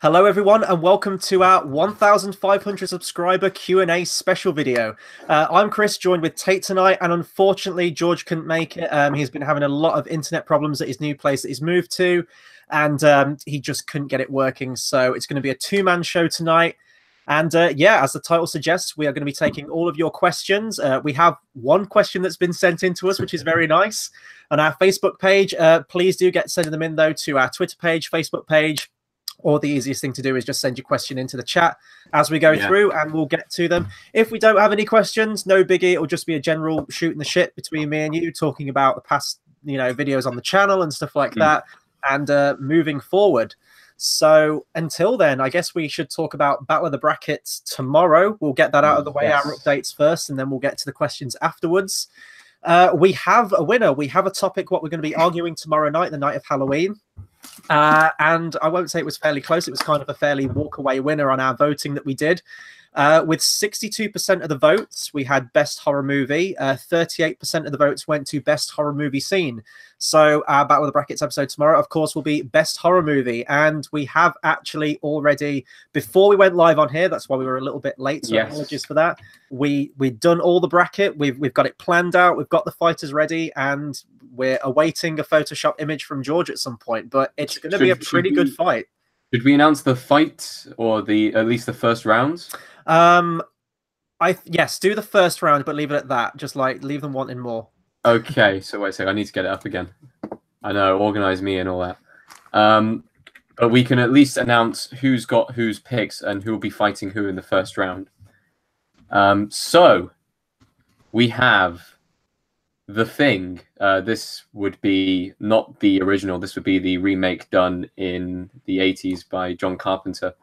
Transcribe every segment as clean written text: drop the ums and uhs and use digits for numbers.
Hello everyone and welcome to our 1,500 subscriber Q&A special video. I'm Chris, joined with Tate tonight, and unfortunately George couldn't make it. He's been having a lot of internet problems at his new place that he's moved to, and he just couldn't get it working. So it's going to be a two-man show tonight. And yeah, as the title suggests, we are going to be taking all of your questions. We have one question that's been sent in to us, which is very nice, on our Facebook page. Please do get sending them in, though, to our Twitter page, Facebook page, or the easiest thing to do is just send your question into the chat as we go through, and we'll get to them. If we don't have any questions, no biggie. It'll just be a general shooting the shit between me and you, talking about the past, videos on the channel and stuff like that, and moving forward. So until then, I guess we should talk about Battle of the Brackets tomorrow. We'll get that out of the way, our updates first, and then we'll get to the questions afterwards. We have a winner. We have a topic, what we're going to be arguing tomorrow night, the night of Halloween. And I won't say it was fairly close. It was kind of a fairly walk-away winner on our voting that we did. With 62% of the votes, we had Best Horror Movie. 38% of the votes went to Best Horror Movie Scene. So our Battle of the Brackets episode tomorrow, of course, will be Best Horror Movie. And we have actually already, before we went live on here, that's why we were a little bit late, so apologies for that. We've done all the bracket. We've got it planned out. We've got the fighters ready, and we're awaiting a Photoshop image from George at some point. But it's going to be a pretty good fight. Should we announce the fight, or at least the first round? Yes, do the first round, but leave it at that. Just leave them wanting more. Okay, so wait a second, I need to get it up again. I know, organize me and all that. But we can at least announce who's got whose picks and who will be fighting who in the first round. So we have The Thing. This would be not the original. This would be the remake done in the 80s by John Carpenter,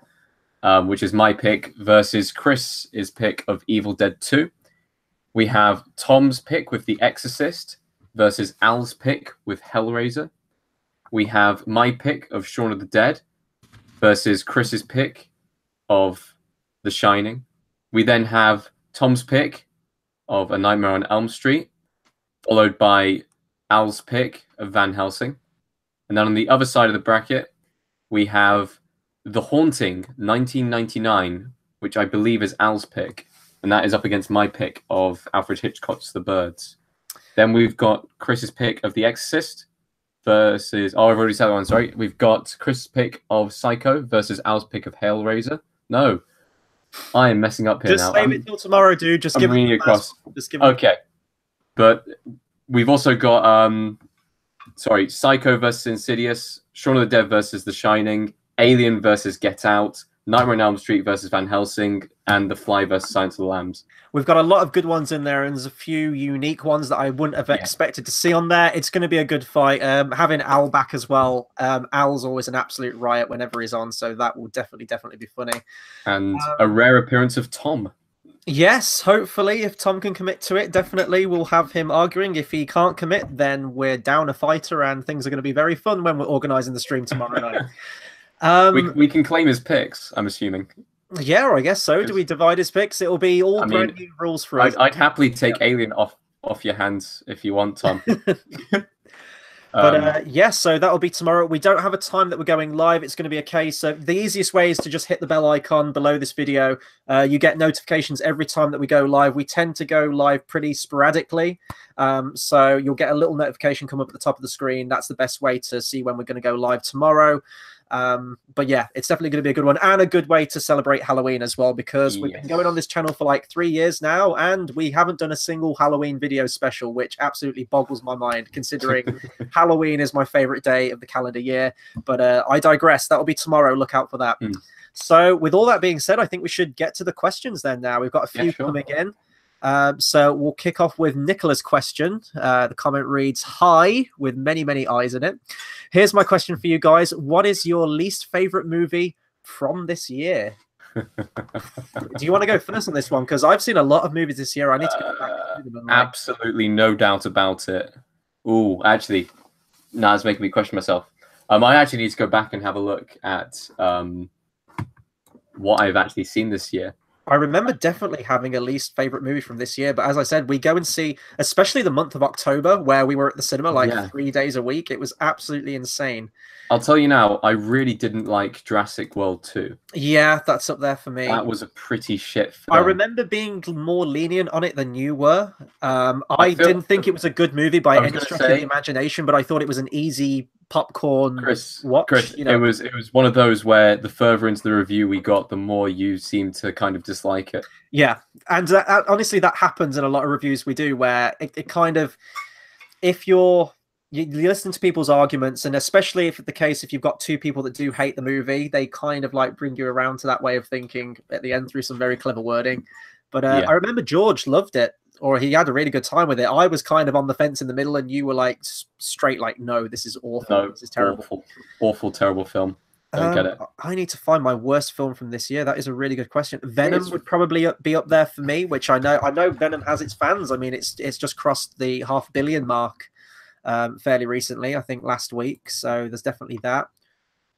which is my pick, versus Chris's pick of Evil Dead 2. We have Tom's pick with The Exorcist versus Al's pick with Hellraiser. We have my pick of Shaun of the Dead versus Chris's pick of The Shining. We then have Tom's pick of A Nightmare on Elm Street, followed by Al's pick of Van Helsing. And then on the other side of the bracket, we have The Haunting 1999, which I believe is Al's pick, and that is up against my pick of Alfred Hitchcock's The Birds. Then we've got Chris's pick of The Exorcist versus... Oh, I've already said that one, sorry. We've got Chris's pick of Psycho versus Al's pick of Hellraiser. No, I am messing up here now. Just save it till tomorrow, dude. Just give it across. Just give it. Okay. But we've also got, Psycho versus Insidious, Shaun of the Dead versus The Shining, Alien versus Get Out, Nightmare on Elm Street versus Van Helsing, and The Fly versus Silence of the Lambs. We've got a lot of good ones in there, and there's a few unique ones that I wouldn't have expected to see on there. It's going to be a good fight. Having Al back as well. Al's always an absolute riot whenever he's on, so that will definitely be funny. And a rare appearance of Tom. Yes, hopefully, if Tom can commit to it, definitely we'll have him arguing. If he can't commit, then we're down a fighter, and things are going to be very fun when we're organising the stream tomorrow night. We can claim his picks, I'm assuming. Yeah, I guess so. Do we divide his picks? It'll be all brand new rules for us. I'd happily take Alien off your hands if you want, Tom. But yes, so that'll be tomorrow. We don't have a time that we're going live. It's going to be a case of the easiest way is to just hit the bell icon below this video. You get notifications every time that we go live. We tend to go live pretty sporadically. So you'll get a little notification come up at the top of the screen. That's the best way to see when we're going to go live tomorrow. But yeah, it's definitely going to be a good one, and a good way to celebrate Halloween as well, because we've been going on this channel for like 3 years now, and we haven't done a single Halloween video special, which absolutely boggles my mind, considering Halloween is my favorite day of the calendar year. But I digress. That'll be tomorrow. Look out for that. So with all that being said, I think we should get to the questions then now. We've got a few coming in. So we'll kick off with Nicola's question. The comment reads, "Hi," with many eyes in it. Here's my question for you guys. What is your least favorite movie from this year? Do you want to go first on this one? Because I've seen a lot of movies this year. I need to go back to them. Absolutely no doubt about it. Ooh, actually, now it's making me question myself. I actually need to go back and have a look at what I've actually seen this year. I remember definitely having a least favorite movie from this year, but as I said, we go and see, especially the month of October, where we were at the cinema like 3 days a week. It was absolutely insane. I'll tell you now, I really didn't like Jurassic World 2. Yeah, that's up there for me. That was a pretty shit film. I remember being more lenient on it than you were. I didn't think it was a good movie by any stretch of the imagination, but I thought it was an easy popcorn watch. Chris, it was one of those where the further into the review we got, the more you seemed to kind of dislike it. Yeah, and honestly, that happens in a lot of reviews we do, where it kind of, if you listen to people's arguments, and especially if the case, if you've got two people that do hate the movie, they kind of like bring you around to that way of thinking at the end through some very clever wording. But I remember George loved it, or he had a really good time with it. I was kind of on the fence in the middle, and you were like straight like, no, this is awful. No, this is terrible. Awful, terrible film. Don't get it. I need to find my worst film from this year. That is a really good question. Venom would probably be up there for me, which I know Venom has its fans. I mean, it's just crossed the 500 million mark fairly recently, I think last week. So there's definitely that.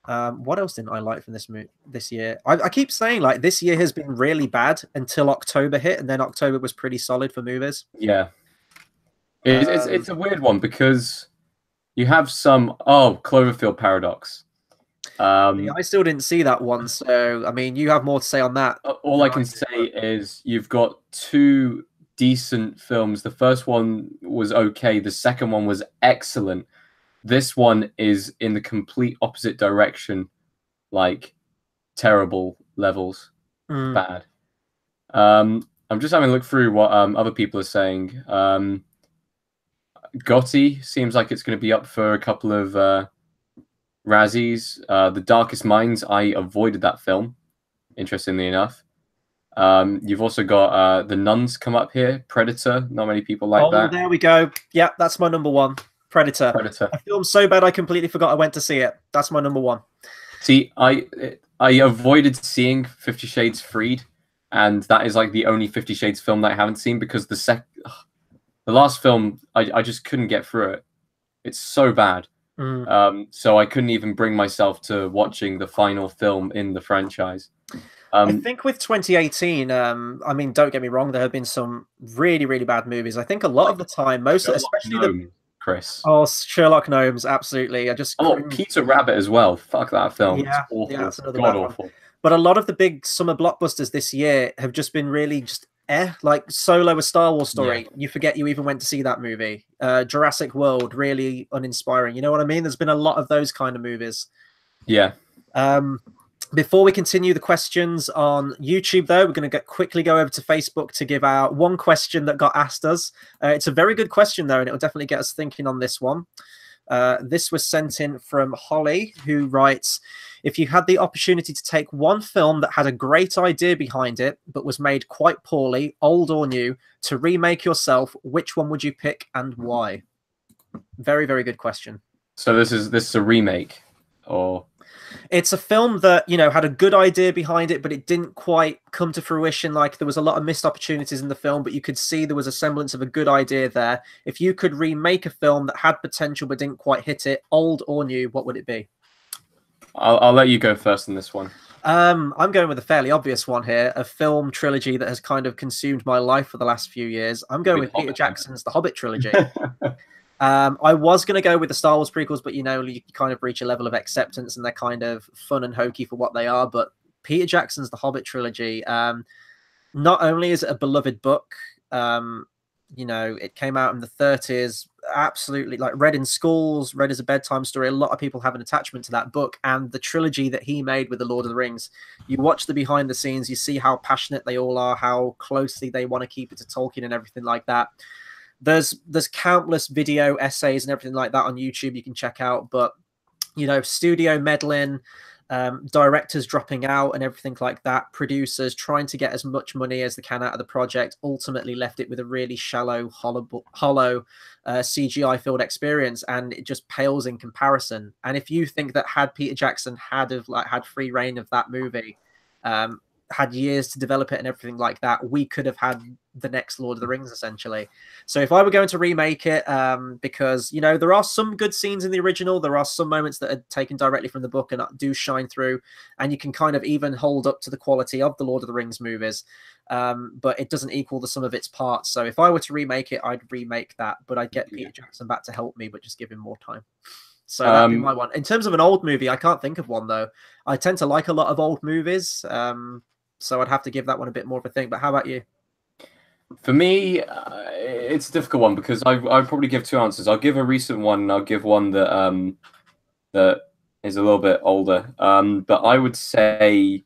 What else didn't I like from this year? I keep saying like this year has been really bad until October hit, and then October was pretty solid for movies. Yeah, it's a weird one because you have some Cloverfield Paradox. I still didn't see that one, so I mean, you have more to say on that. All I can say is you've got two decent films. The first one was okay. The second one was excellent. This one is in the complete opposite direction, like terrible levels, bad. I'm just having a look through what other people are saying. Gotti seems like it's going to be up for a couple of Razzies. The Darkest Minds, I avoided that film, interestingly enough. You've also got The Nuns come up here. Predator, not many people like that. There we go. Yeah, that's my number one. Predator. A film so bad I completely forgot I went to see it. That's my number one. See, I avoided seeing 50 Shades Freed, and that is like the only 50 Shades film that I haven't seen because the last film I just couldn't get through it. It's so bad. So I couldn't even bring myself to watching the final film in the franchise. I think with 2018, I mean, don't get me wrong, there have been some really, really bad movies. I think a lot of the time, especially Chris. Oh, Sherlock Gnomes, absolutely. Peter Rabbit as well. Fuck that film. Yeah, it's awful. Yeah, that's another God awful. But a lot of the big summer blockbusters this year have just been really just like Solo, a Star Wars story. Yeah. You forget you even went to see that movie. Jurassic World, really uninspiring. You know what I mean? There's been a lot of those kind of movies. Yeah. Before we continue the questions on YouTube, though, we're going to quickly go over to Facebook to give out one question that got asked us. It's a very good question, though, and it will definitely get us thinking on this one. This was sent in from Holly, who writes, if you had the opportunity to take one film that had a great idea behind it, but was made quite poorly, old or new, to remake yourself, which one would you pick and why? Very, very good question. So this is a remake, or... It's a film that, had a good idea behind it, but it didn't quite come to fruition. Like, there was a lot of missed opportunities in the film, but you could see there was a semblance of a good idea there. If you could remake a film that had potential but didn't quite hit it, old or new, what would it be? I'll let you go first on this one. I'm going with a fairly obvious one here, a film trilogy that has kind of consumed my life for the last few years. I'm going with Peter Jackson's The Hobbit trilogy. I was going to go with the Star Wars prequels, but you kind of reach a level of acceptance and they're kind of fun and hokey for what they are. But Peter Jackson's The Hobbit trilogy, not only is it a beloved book, it came out in the 30s, absolutely like read in schools, read as a bedtime story. A lot of people have an attachment to that book, and the trilogy that he made with The Lord of the Rings. You watch the behind the scenes, you see how passionate they all are, how closely they want to keep it to Tolkien and everything like that. There's countless video essays and everything like that on YouTube you can check out, but studio meddling, directors dropping out and everything like that, producers trying to get as much money as they can out of the project, ultimately left it with a really shallow, hollow CGI filled experience, and it just pales in comparison. And if you think that had Peter Jackson had free reign of that movie, had years to develop it and everything like that, we could have had the next Lord of the Rings, essentially. So if I were going to remake it, because, you know, there are some good scenes in the original, there are some moments that are taken directly from the book and do shine through, and you can kind of even hold up to the quality of the Lord of the Rings movies, but it doesn't equal the sum of its parts. So if I were to remake it, I'd remake that, but I'd get Peter Jackson back to help me, but just give him more time. So that'd be my one. In terms of an old movie, I can't think of one, though. I tend to like a lot of old movies, so I'd have to give that one a bit more of a thing. But how about you? For me, it's a difficult one because I'd probably give two answers. I'll give a recent one, and I'll give one that that is a little bit older. But I would say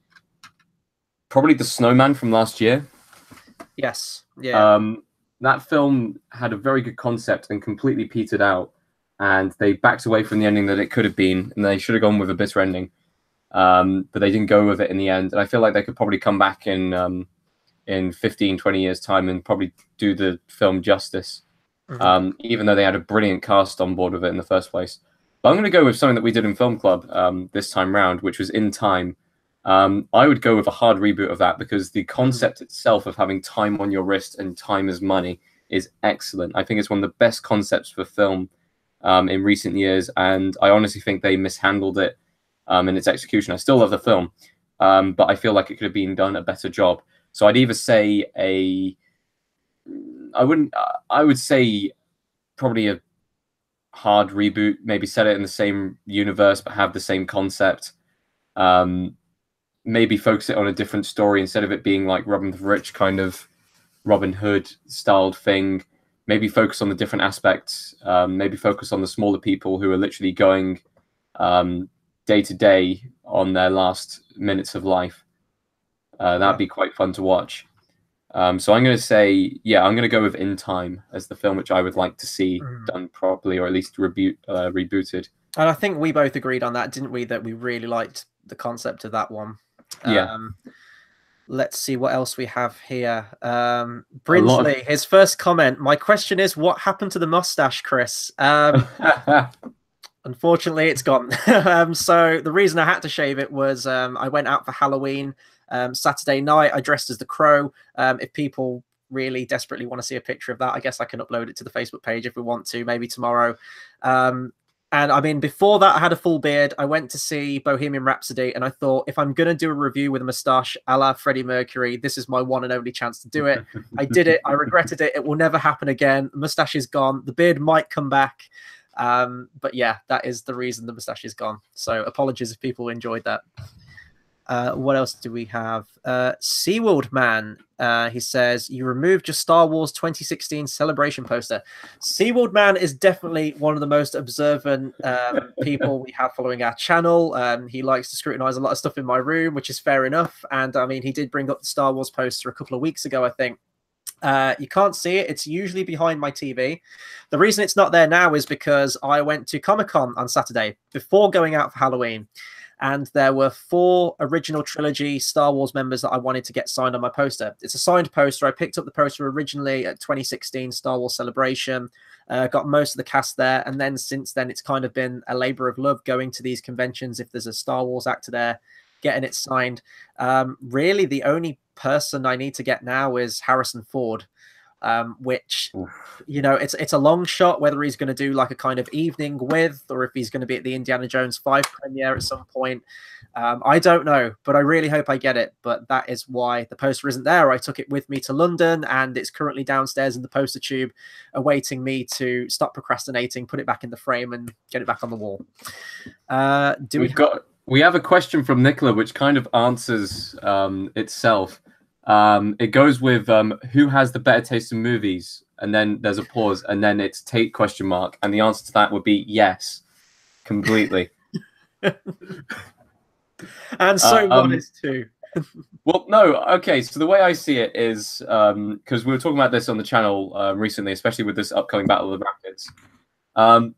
probably The Snowman from last year. Yes. Yeah. That film had a very good concept and completely petered out, and they backed away from the ending that it could have been, and they should have gone with a bitter ending. But they didn't go with it in the end. And I feel like they could probably come back in 15, 20 years' time and probably do the film justice, even though they had a brilliant cast on board with it in the first place. But I'm going to go with something that we did in Film Club this time round, which was In Time. I would go with a hard reboot of that because the concept itself of having time on your wrist and time as money is excellent. I think it's one of the best concepts for film in recent years, and I honestly think they mishandled it in its execution. I still love the film, but I feel like it could have been done a better job. So I'd either say I would say probably a hard reboot, maybe set it in the same universe but have the same concept. Maybe focus it on a different story instead of it being like Robin the Rich kind of Robin Hood styled thing. Maybe focus on the different aspects. Maybe focus on the smaller people who are literally going day to day on their last minutes of life. That'd be quite fun to watch. So I'm going to say, I'm going to go with In Time as the film which I would like to see done properly, or at least rebooted. And I think we both agreed on that, didn't we? That we really liked the concept of that one. Let's see what else we have here. Brinsley, his first comment. My question is, what happened to the mustache, Chris? Unfortunately, it's gone. So the reason I had to shave it was I went out for Halloween Saturday night. I dressed as the Crow. If people really desperately want to see a picture of that, I guess I can upload it to the Facebook page if we want to, maybe tomorrow. And I mean, before that, I had a full beard. I went to see Bohemian Rhapsody, and I thought, if I'm going to do a review with a mustache a la Freddie Mercury, this is my one and only chance to do it. I did it. I regretted it. It will never happen again. The mustache is gone. The beard might come back. But yeah, that is the reason the mustache is gone. So apologies if people enjoyed that. What else do we have? SeaWorld Man, he says, you removed your Star Wars 2016 celebration poster. SeaWorld Man is definitely one of the most observant people we have following our channel. He likes to scrutinize a lot of stuff in my room, which is fair enough. And I mean, he did bring up the Star Wars poster a couple of weeks ago, I think. You can't see it. It's usually behind my TV. The reason it's not there now is because I went to Comic-Con on Saturday before going out for Halloween. And there were 4 original trilogy Star Wars members that I wanted to get signed on my poster. It's a signed poster. I picked up the poster originally at 2016 Star Wars Celebration, got most of the cast there. And then since then, it's kind of been a labor of love going to these conventions. If there's a Star Wars actor there, getting it signed. Really, the only person I need to get now is Harrison Ford. Which, you know, it's a long shot whether he's going to do like a kind of evening with, or if he's going to be at the Indiana Jones 5 premiere at some point. I don't know, but I really hope I get it. But that is why the poster isn't there. I took it with me to London, and it's currently downstairs in the poster tube, awaiting me to stop procrastinating, put it back in the frame, and get it back on the wall. We have a question from Nicola, which kind of answers itself. It goes with who has the better taste in movies, and then there's a pause, and then it's Tate ? And the answer to that would be yes, completely. And so one is two. Well, no, okay. So the way I see it is because we were talking about this on the channel recently, especially with this upcoming Battle of the Brackets.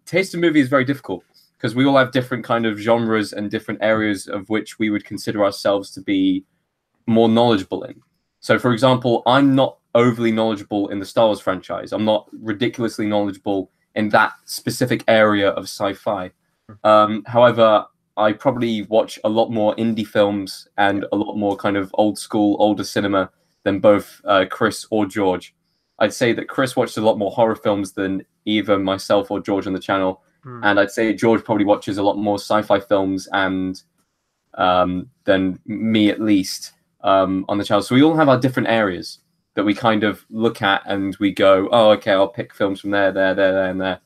Taste in movie is very difficult because we all have different kind of genres and different areas of which we would consider ourselves to be more knowledgeable in. So, for example, I'm not overly knowledgeable in the Star Wars franchise. I'm not ridiculously knowledgeable in that specific area of sci-fi. However, I probably watch a lot more indie films and a lot more kind of old school, older cinema than both Chris or George. I'd say that Chris watches a lot more horror films than either myself or George on the channel. And I'd say George probably watches a lot more sci-fi films and than me, at least, on the channel. So we all have our different areas that we kind of look at and we go, oh, okay, I'll pick films from there, and there.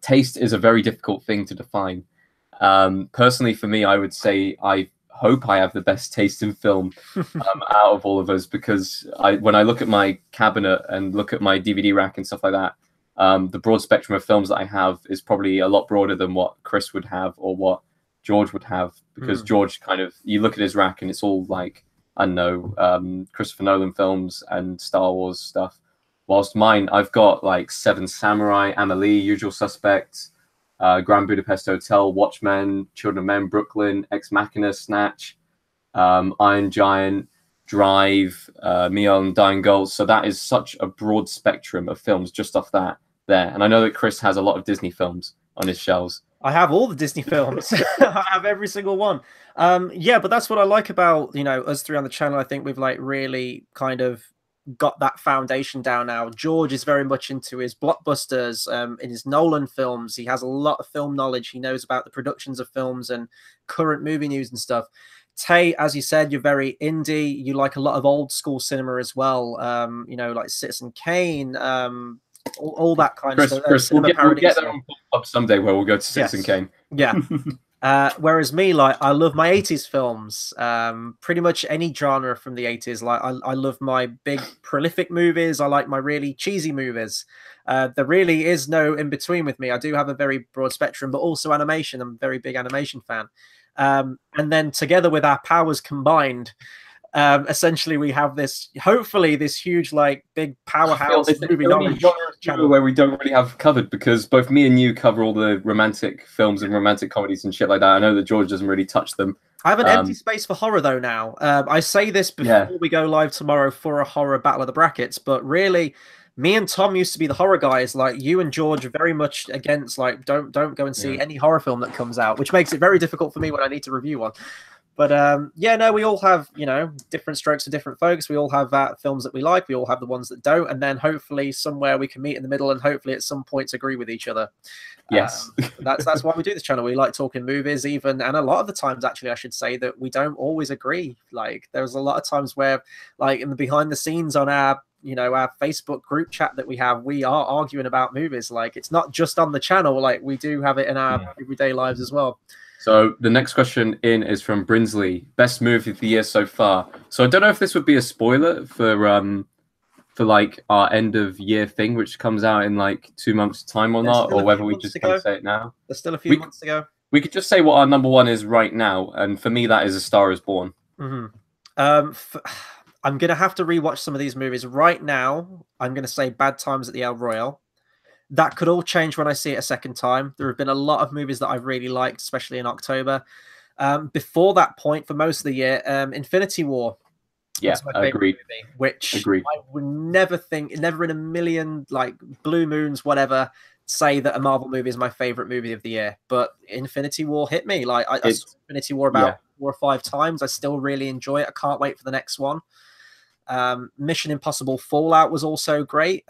Taste is a very difficult thing to define. Personally, for me, I would say I hope I have the best taste in film out of all of us, because when I look at my cabinet and look at my DVD rack and stuff like that, the broad spectrum of films that I have is probably a lot broader than what Chris would have or what George would have, because George kind of, you look at his rack and it's all like, I don't know, Christopher Nolan films and Star Wars stuff. Whilst mine, I've got like Seven Samurai, Amelie, Usual Suspects, Grand Budapest Hotel, Watchmen, Children of Men, Brooklyn, Ex Machina, Snatch, Iron Giant, Drive, Neon, Dying Girls. So that is such a broad spectrum of films just off that there. And I know that Chris has a lot of Disney films on his shelves. I have all the Disney films. I have every single one. Yeah, but that's what I like about, us three on the channel. I think we've like really kind of got that foundation down now. George is very much into his blockbusters, in his Nolan films. He has a lot of film knowledge. He knows about the productions of films and current movie news and stuff. Tay, as you said, you're very indie. You like a lot of old school cinema as well. Like Citizen Kane, all that kind of stuff. Chris, we'll get there on Pop someday where we'll go to Citizen Kane. Yeah. Whereas me, like, I love my 80s films, pretty much any genre from the 80s. Like, I love my big prolific movies. I like my really cheesy movies. There really is no in between with me. I do have a very broad spectrum, but also animation. I'm a very big animation fan. And then together with our powers combined, essentially we have this, hopefully this huge, like, big powerhouse movie knowledge channel where we don't really have covered, because both me and you cover all the romantic films and romantic comedies and shit like that. I know that George doesn't really touch them. I have an empty space for horror though now. I say this before we go live tomorrow for a horror battle of the brackets, but really me and Tom used to be the horror guys. Like, you and George are very much against, like, don't go and see any horror film that comes out, which makes it very difficult for me when I need to review one. But yeah, no, we all have, different strokes for different folks. We all have films that we like. We all have the ones that don't. And then hopefully somewhere we can meet in the middle and hopefully at some point agree with each other. Yes. That's why we do this channel. We like talking movies even. And a lot of the times, actually, I should say that we don't always agree. Like, there's a lot of times where, like, in the behind the scenes on our Facebook group chat that we have, we are arguing about movies. Like, it's not just on the channel. Like, we do have it in our everyday lives as well. So the next question in is from Brinsley. Best movie of the year so far. So I don't know if this would be a spoiler for like our end of year thing, which comes out in like 2 months' time or not, or whether we just kind of say it now. There's still a few months to go. We could just say what our number one is right now, and for me, that is A Star Is Born. I'm gonna have to rewatch some of these movies right now. I'm gonna say Bad Times at the El Royale. That could all change when I see it a second time. There have been a lot of movies that I've really liked, especially in October. Before that point, for most of the year, Infinity War. Yeah, I agree. Movie, which agreed. I would never in a million, like, blue moons, whatever, say that a Marvel movie is my favorite movie of the year. But Infinity War hit me. Like, I saw Infinity War about 4 or 5 times. I still really enjoy it. I can't wait for the next one. Mission Impossible Fallout was also great.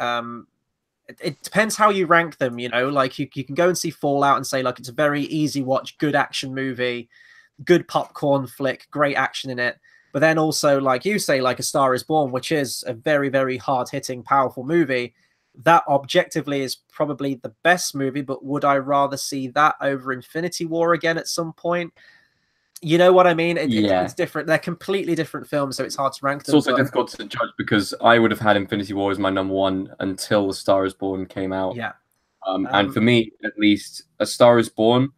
It depends how you rank them, like you can go and see Fallout and say, like, it's a very easy watch, good action movie, good popcorn flick, great action in it. But then also, like you say, like A Star Is Born, which is a very, very hard-hitting, powerful movie, that objectively is probably the best movie. But would I rather see that over Infinity War again at some point? You know what I mean? It's different. They're completely different films, so it's hard to rank them. It's also difficult to judge, because I would have had Infinity War as my number one until A Star Is Born came out. Yeah. And for me, at least, A Star Is Born,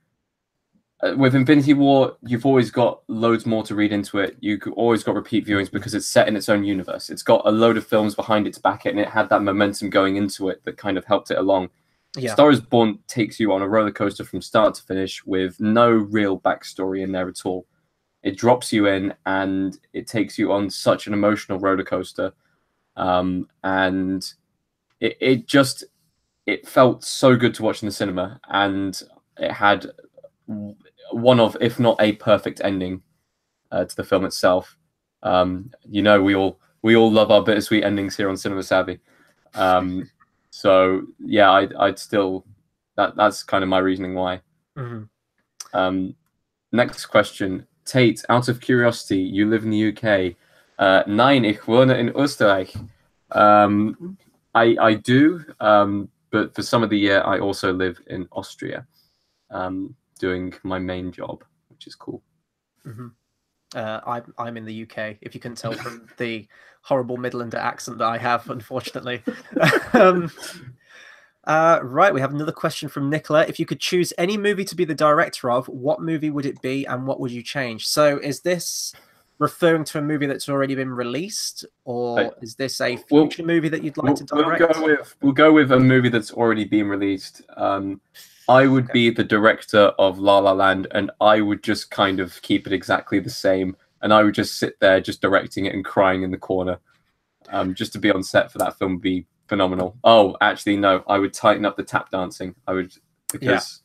with Infinity War, you've always got loads more to read into it. You've always got repeat viewings because it's set in its own universe. It's got a load of films behind it to back it, and it had that momentum going into it that kind of helped it along. Yeah. Star Is Born takes you on a roller coaster from start to finish with no real backstory in there at all. It drops you in and it takes you on such an emotional roller coaster. And it felt so good to watch in the cinema, and it had one of, if not a perfect ending to the film itself. You know, we all love our bittersweet endings here on Cinema Savvy. So yeah, I'd still that's kind of my reasoning why. Next question, Tate. Out of curiosity, you live in the UK. Nein, ich wohne in Österreich. I do, but for some of the year, I also live in Austria, doing my main job, which is cool. I'm in the UK, if you can tell from the horrible Midlander accent that I have, unfortunately. Right, we have another question from Nicola. If you could choose any movie to be the director of, what movie would it be and what would you change? So is this referring to a movie that's already been released, or is this a future movie that you'd like to direct? We'll go with a movie that's already been released. I would be the director of La La Land, and I would just kind of keep it exactly the same, and I would just sit there just directing it and crying in the corner. Just to be on set for that film would be phenomenal. Oh, actually, no, I would tighten up the tap dancing. I would, because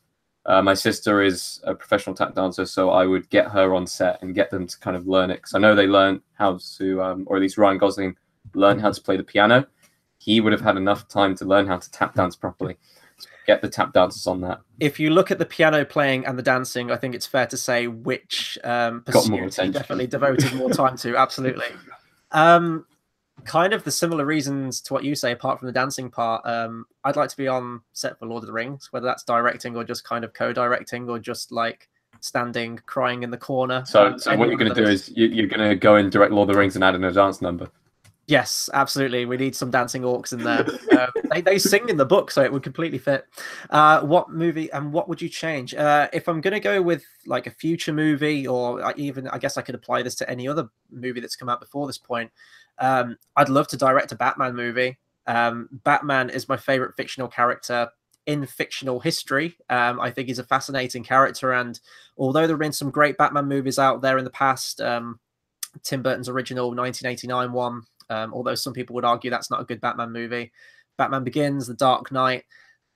my sister is a professional tap dancer, so I would get her on set and get them to kind of learn it. Because I know they learn how to, or at least Ryan Gosling learned how to play the piano. He would have had enough time to learn how to tap dance properly. So get the tap dancers on that. If you look at the piano playing and the dancing, I think it's fair to say which pursuit he definitely devoted more time to. Absolutely. Kind of the similar reasons to what you say, apart from the dancing part. I'd like to be on set for Lord of the Rings, whether that's directing or just kind of co-directing or just like standing crying in the corner. So what you're going to do is you're going to go and direct Lord of the Rings and add in a dance number. Yes, absolutely. We need some dancing orcs in there. They sing in the book, so it would completely fit. What movie and what would you change? If I'm going to go with like a future movie, or even, I guess I could apply this to any other movie that's come out before this point. I'd love to direct a Batman movie. Batman is my favorite fictional character in fictional history. I think he's a fascinating character, and although there have been some great Batman movies out there in the past, Tim Burton's original 1989 one, although some people would argue that's not a good Batman movie, Batman Begins, The Dark Knight.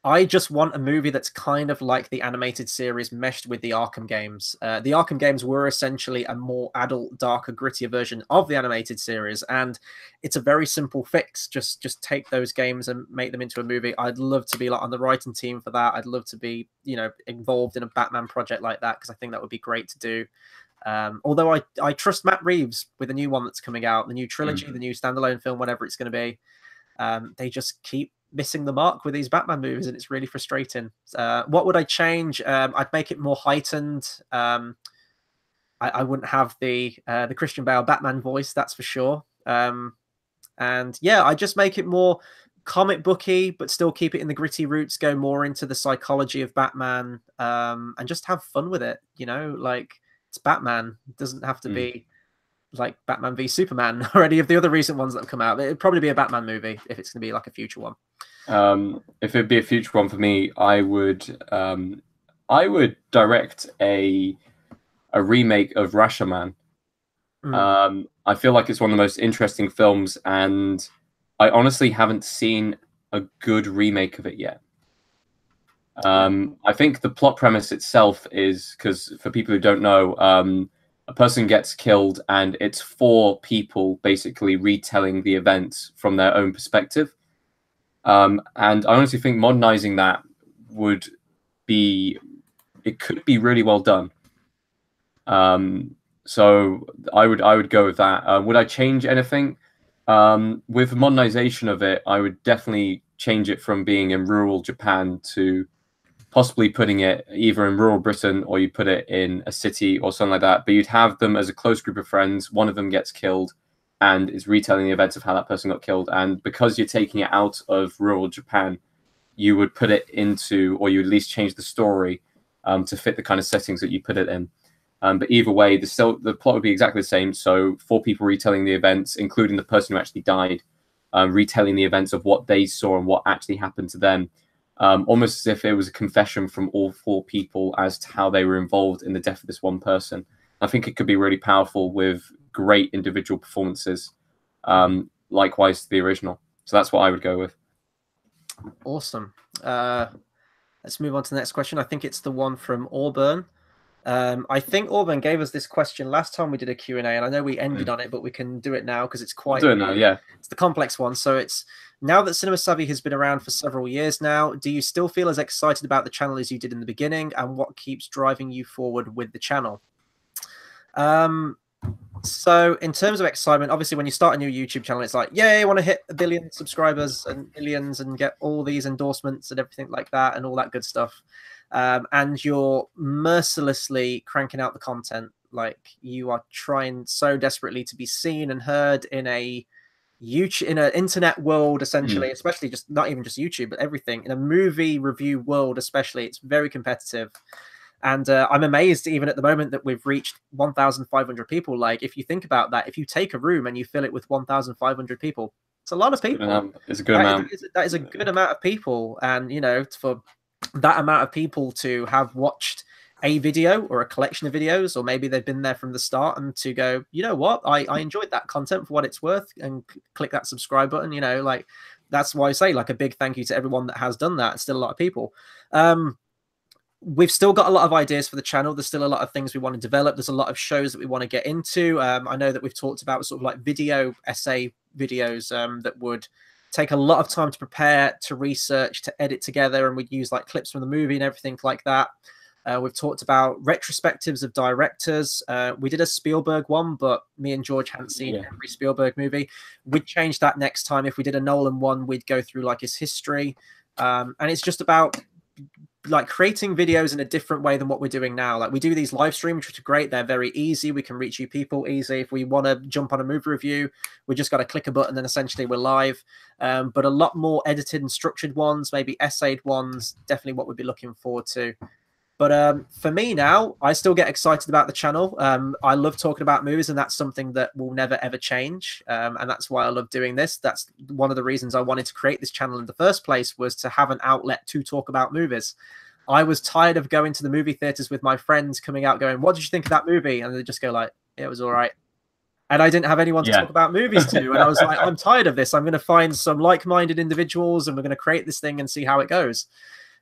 I just want a movie that's kind of like the animated series meshed with the Arkham games. The Arkham games were essentially a more adult, darker, grittier version of the animated series, and it's a very simple fix. Just take those games and make them into a movie. I'd love to be like on the writing team for that. I'd love to be, you know, involved in a Batman project like that, because I think that would be great to do. Although I trust Matt Reeves with the new one that's coming out, the new trilogy, the new standalone film, whatever it's going to be. They just keep missing the mark with these Batman movies, and it's really frustrating. What would I change? I'd make it more heightened. I wouldn't have the Christian Bale Batman voice, that's for sure. And yeah, I just make it more comic booky, but still keep it in the gritty roots, go more into the psychology of Batman, and just have fun with it. You know, like, it's Batman. It doesn't have to be like Batman v Superman or any of the other recent ones that have come out. It'd probably be a Batman movie if it's going to be like a future one. If it'd be a future one for me, I would direct a remake of Rashomon. I feel like it's one of the most interesting films, and I honestly haven't seen a good remake of it yet. I think the plot premise itself is, because for people who don't know, a person gets killed and it's 4 people basically retelling the events from their own perspective. And I honestly think modernizing that would be, it could be really well done. So I would go with that. Would I change anything? With modernization of it, I would definitely change it from being in rural Japan to possibly putting it either in rural Britain, or you put it in a city or something like that. But you'd have them as a close group of friends. One of them gets killed and is retelling the events of how that person got killed. And because you're taking it out of rural Japan, you would put it into, or you at least change the story to fit the kind of settings that you put it in. But either way, the plot would be exactly the same. So 4 people retelling the events, including the person who actually died, retelling the events of what they saw and what actually happened to them. Almost as if it was a confession from all 4 people as to how they were involved in the death of this one person. I think it could be really powerful with great individual performances, likewise to the original. So that's what I would go with. Awesome. Let's move on to the next question. I think it's the one from Auburn. I think Orban gave us this question last time we did a Q&A, and I know we ended on it, but we can do it now because it's quite... We'll do it now, yeah. It's the complex one. So it's, now that Cinema Savvy has been around for several years now, do you still feel as excited about the channel as you did in the beginning, and what keeps driving you forward with the channel? So in terms of excitement, obviously when you start a new YouTube channel, it's like, yay, I want to hit 1 billion subscribers and millions and get all these endorsements and everything like that and all that good stuff. And you're mercilessly cranking out the content. Like, you are trying so desperately to be seen and heard in a YouTube, in an internet world, essentially, especially just not even just YouTube, but everything in a movie review world, especially. It's very competitive. And I'm amazed even at the moment that we've reached 1,500 people. Like, if you think about that, if you take a room and you fill it with 1,500 people, it's a lot of people. It's a good amount. That is a good amount of people. And, you know, for that amount of people to have watched a video or a collection of videos, or maybe they've been there from the start, and to go, you know what, I enjoyed that content for what it's worth, and click that subscribe button, you know, like, that's why I say, like, a big thank you to everyone that has done that. It's still a lot of people. We've still got a lot of ideas for the channel. There's still a lot of things we want to develop. There's a lot of shows that we want to get into. I know that we've talked about sort of like video essay videos that would take a lot of time to prepare, to research, to edit together, and we'd use like clips from the movie and everything like that. We've talked about retrospectives of directors. We did a Spielberg one, but me and George hadn't seen every Spielberg movie. We'd change that next time. If we did a Nolan one, we'd go through like his history. And it's just about like creating videos in a different way than what we're doing now. Like, we do these live streams, which are great. They're very easy. We can reach you people easy. If we want to jump on a movie review, we just got to click a button and essentially we're live. But a lot more edited and structured ones, maybe essayed ones, definitely what we'd be looking forward to. But for me now, I still get excited about the channel. I love talking about movies, and that's something that will never, ever change. And that's why I love doing this. That's one of the reasons I wanted to create this channel in the first place, was to have an outlet to talk about movies. I was tired of going to the movie theaters with my friends, coming out going, what did you think of that movie? And they just go like, yeah, it was all right. And I didn't have anyone to talk about movies to. And I was like, I'm tired of this. I'm going to find some like-minded individuals, and we're going to create this thing and see how it goes.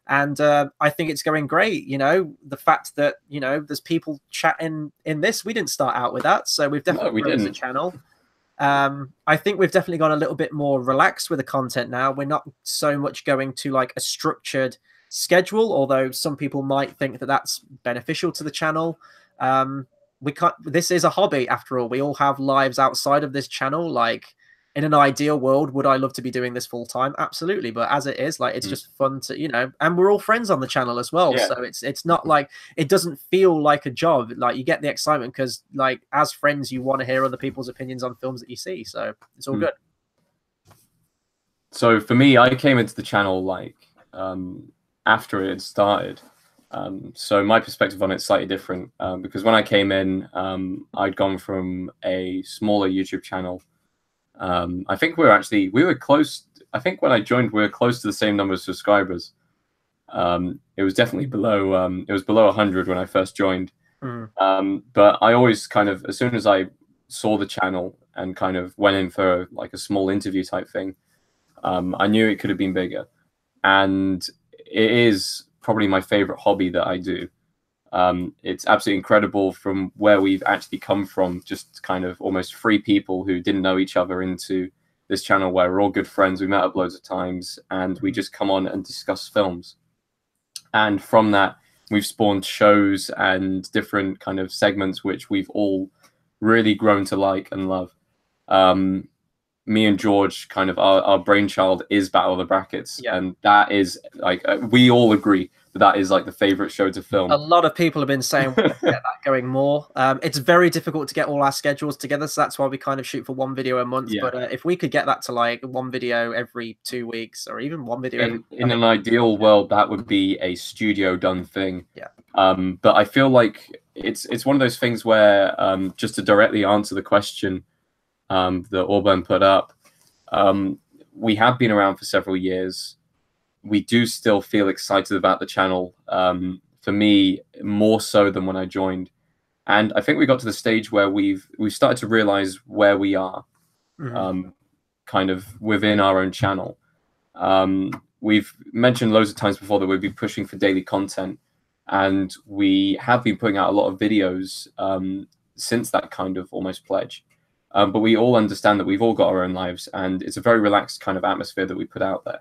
And I think it's going great. You know, the fact that, you know, there's people chatting in this, we didn't start out with that. So we've definitely grown the channel. I think we've definitely gone a little bit more relaxed with the content now. We're not so much going to like a structured schedule, although some people might think that that's beneficial to the channel. We can't, this is a hobby after all. We all have lives outside of this channel. Like, in an ideal world, would I love to be doing this full time? Absolutely. But as it is, like, it's just fun to, you know, and we're all friends on the channel as well. So it's not like, it doesn't feel like a job. Like, you get the excitement because, like, as friends, you want to hear other people's opinions on films that you see. So it's all good. So for me, I came into the channel like after it had started. So my perspective on it's slightly different because when I came in, I'd gone from a smaller YouTube channel. I think we were close. I think when I joined, we were close to the same number of subscribers. It was definitely below. It was below 100 when I first joined. But I always kind of, as soon as I saw the channel and kind of went in for like a small interview type thing, I knew it could have been bigger. And it is probably my favorite hobby that I do. It's absolutely incredible from where we've actually come from, just kind of almost 3 people who didn't know each other into this channel where we're all good friends. We met up loads of times and we just come on and discuss films. And from that, we've spawned shows and different kind of segments, which we've all really grown to like and love. Me and George, kind of our brainchild is Battle of the Brackets. And that is like, we all agree that is like the favorite show to film. A lot of people have been saying we get that going more. It's very difficult to get all our schedules together, so that's why we kind of shoot for 1 video a month. But if we could get that to like 1 video every 2 weeks, or even 1 video in an ideal world, that would be a studio done thing. But I feel like it's one of those things where just to directly answer the question that Orban put up, we have been around for several years. We do still feel excited about the channel. For me, more so than when I joined. And I think we got to the stage where we've started to realize where we are, kind of within our own channel. We've mentioned loads of times before that we'd be pushing for daily content. and we have been putting out a lot of videos since that kind of almost pledge. But we all understand that we've all got our own lives, and it's a very relaxed kind of atmosphere that we put out there.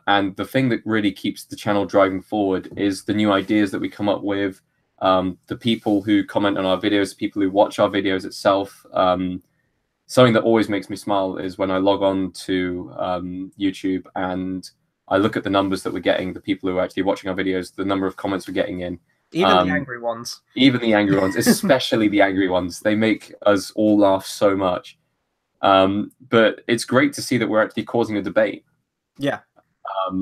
And the thing that really keeps the channel driving forward is the new ideas that we come up with, the people who comment on our videos, the people who watch our videos itself. Something that always makes me smile is when I log on to YouTube and I look at the numbers that we're getting, the people who are actually watching our videos, the number of comments we're getting in. Even the angry ones. Even the angry ones, especially the angry ones. They make us all laugh so much. But it's great to see that we're actually causing a debate. Yeah.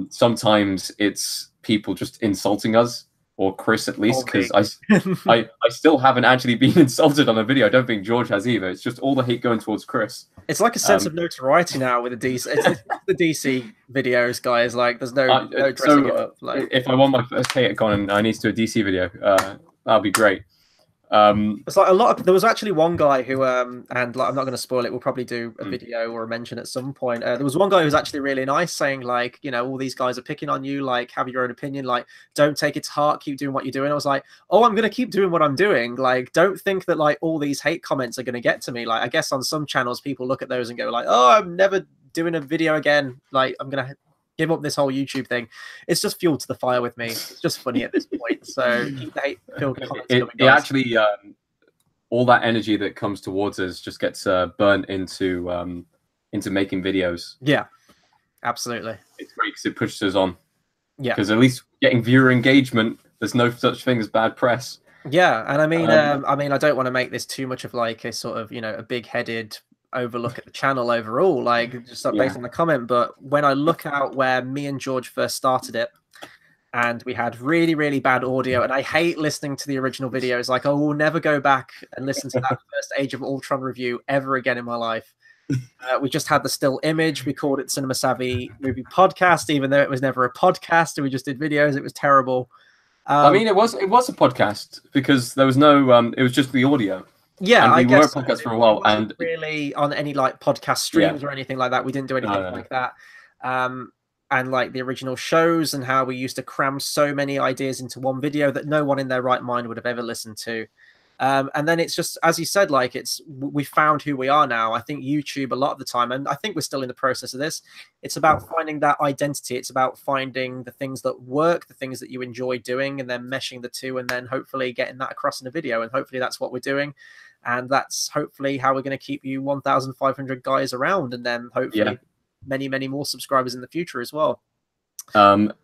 Sometimes it's people just insulting us, or Chris at least, because I still haven't actually been insulted on a video. I don't think George has either. It's just all the hate going towards Chris. It's like a sense of notoriety now with the DC. It's the DC videos, guys. Like, there's no dressing it up. Like, if I want my first hate on, I need to do a DC video. That'll be great. It's like there was actually one guy who and like, I'm not going to spoil it, we'll probably do a video or a mention at some point. There was one guy who was actually really nice, saying like, you know, all these guys are picking on you, like, have your own opinion, like, don't take it to heart, keep doing what you're doing. I was like, oh, I'm going to keep doing what I'm doing. Like, don't think that like all these hate comments are going to get to me. Like, I guess on some channels people look at those and go like, oh, I'm never doing a video again, like, I'm going to give up this whole YouTube thing. It's just fuel to the fire with me. It's just funny at this point. So keep the hate-filled comments coming, it actually, all that energy that comes towards us just gets burnt into making videos. Yeah, absolutely. It's great because it pushes us on. Yeah, because at least getting viewer engagement, there's no such thing as bad press. Yeah, and I mean, I don't want to make this too much of like a sort of, you know, a big-headed overlook at the channel overall, like just based on the comment. But when I look out where me and George first started it, and we had really, really bad audio, and I hate listening to the original videos. Like, I will never go back and listen to that first Age of Ultron review ever again in my life. We just had the still image. We called it Cinema Savvy Movie Podcast, even though it was never a podcast, and we just did videos. It was terrible. I mean, it was a podcast because there was no. It was just the audio. Yeah, and I we were a guess podcast for a while, and really on any like podcast streams or anything like that. We didn't do anything like that. And like the original shows and how we used to cram so many ideas into one video that no one in their right mind would have ever listened to. And then it's just, as you said, like we found who we are now. I think YouTube a lot of the time, and I think we're still in the process of this, it's about finding that identity. It's about finding the things that work, the things that you enjoy doing, and then meshing the two, and then hopefully getting that across in a video. And hopefully that's what we're doing. And that's hopefully how we're going to keep you 1,500 guys around, and then hopefully many, many more subscribers in the future as well.